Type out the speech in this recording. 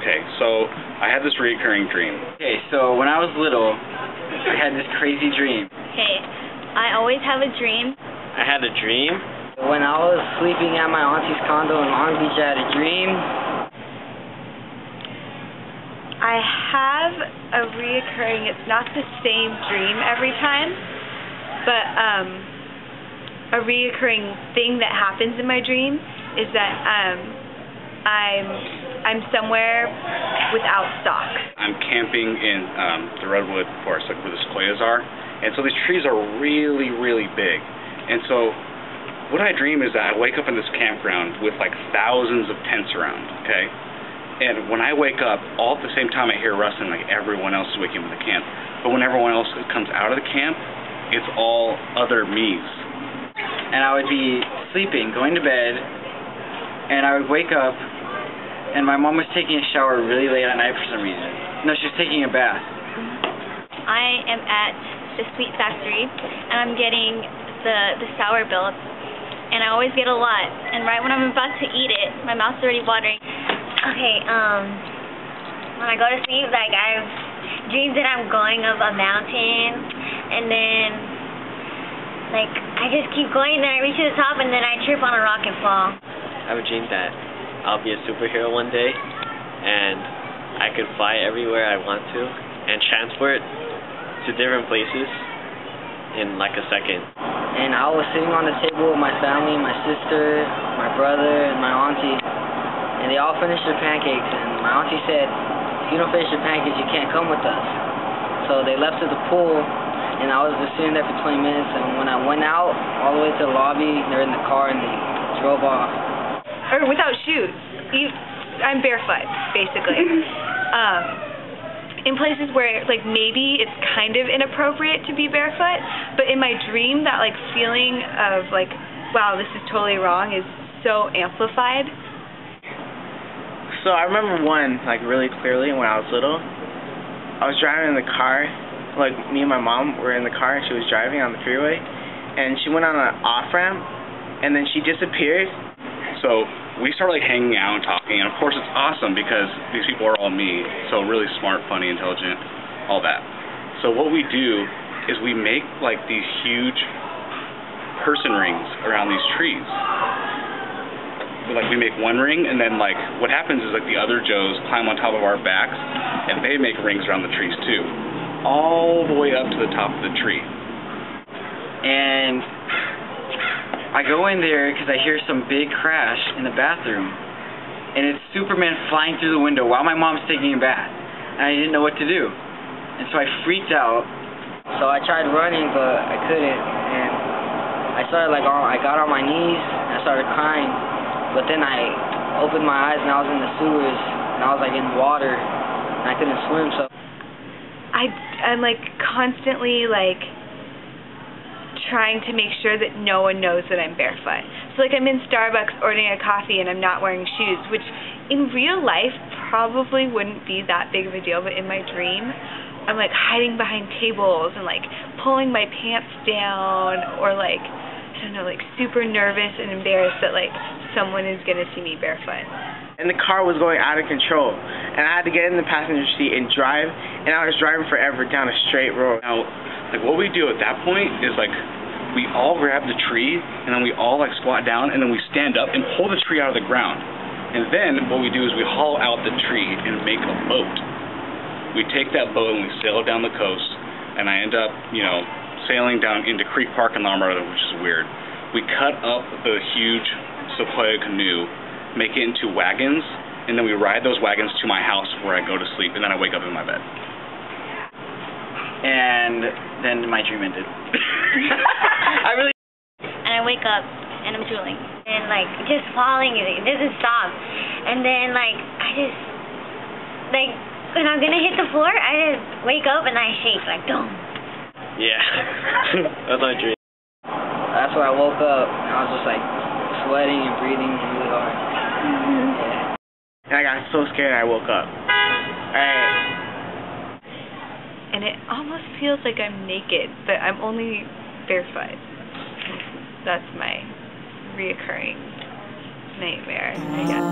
Okay, so I had this recurring dream. Okay, so when I was little, I had this crazy dream. Hey, I always have a dream. I had a dream? When I was sleeping at my auntie's condo in Long Beach, I had a dream. I have a reoccurring, it's not the same dream every time, but a reoccurring thing that happens in my dream is that I'm somewhere without stock. I'm camping in the redwood forest, like where the sequoias are, and so these trees are really, really big. And so what I dream is that I wake up in this campground with like thousands of tents around, okay? And when I wake up, all at the same time I hear rustling, like everyone else is waking up in the camp. But when everyone else comes out of the camp, it's all other me's. And I would be sleeping, going to bed, and I would wake up, and my mom was taking a shower really late at night for some reason. No, she was taking a bath. I am at the Sweet Factory, and I'm getting the sour bills, and I always get a lot. And right when I'm about to eat it, my mouth's already watering. Okay, when I go to sleep, like, I've dreamed that I'm going up a mountain, and then, like, I just keep going, then I reach to the top, and then I trip on a rock and fall. I have a dream that I'll be a superhero one day, and I could fly everywhere I want to, and transport to different places in, like, a second. And I was sitting on the table with my family, my sister, my brother, and my auntie. And they all finished their pancakes, and my auntie said, if you don't finish your pancakes, you can't come with us. So they left to the pool, and I was just sitting there for 20 minutes, and when I went out, all the way to the lobby, they were in the car, and they drove off. Or without shoes. I'm barefoot, basically. In places where, like, maybe it's kind of inappropriate to be barefoot, but in my dream, that, like, feeling of, like, wow, this is totally wrong is so amplified. So I remember one, like, really clearly when I was little. I was driving in the car, like, me and my mom were in the car, and she was driving on the freeway, and she went on an off-ramp, and then she disappeared. So we started, like, hanging out and talking, and of course it's awesome because these people are all me, so really smart, funny, intelligent, all that. So what we do is we make, like, these huge person rings around these trees. Like, we make one ring, and then, like, what happens is, like, the other Joes climb on top of our backs, and they make rings around the trees, too. All the way up to the top of the tree. And I go in there because I hear some big crash in the bathroom. And it's Superman flying through the window while my mom's taking a bath. And I didn't know what to do. And so I freaked out. So I tried running, but I couldn't. And I started, like, I got on my knees, and I started crying. But then I opened my eyes, and I was in the sewers, and I was, like, in water, and I couldn't swim, so. I'm, like, constantly, like, trying to make sure that no one knows that I'm barefoot. So, like, I'm in Starbucks ordering a coffee, and I'm not wearing shoes, which in real life probably wouldn't be that big of a deal, but in my dream, I'm, like, hiding behind tables and, like, pulling my pants down, or, like, I don't know, like, super nervous and embarrassed that, like, someone is going to see me barefoot. And the car was going out of control, and I had to get in the passenger seat and drive, and I was driving forever down a straight road. Now, like, what we do at that point is, like, we all grab the tree, and then we all, like, squat down, and then we stand up and pull the tree out of the ground. And then what we do is we haul out the tree and make a boat. We take that boat and we sail it down the coast, and I end up, you know, sailing down into Creek Park in Lamardo, which is weird. We cut up the huge sequoia canoe, make it into wagons, and then we ride those wagons to my house where I go to sleep, and then I wake up in my bed. And then my dream ended. And I wake up, and I'm drooling. And, like, just falling, it doesn't stop. And then, like, I just, like, when I'm gonna hit the floor, I just wake up and I shake, like, dum. Yeah. That's my dream. That's where I woke up, and I was just, like, sweating and breathing really hard. Yeah. And I got so scared I woke up. Alright. And it almost feels like I'm naked, but I'm only barefoot. That's my reoccurring nightmare, I guess.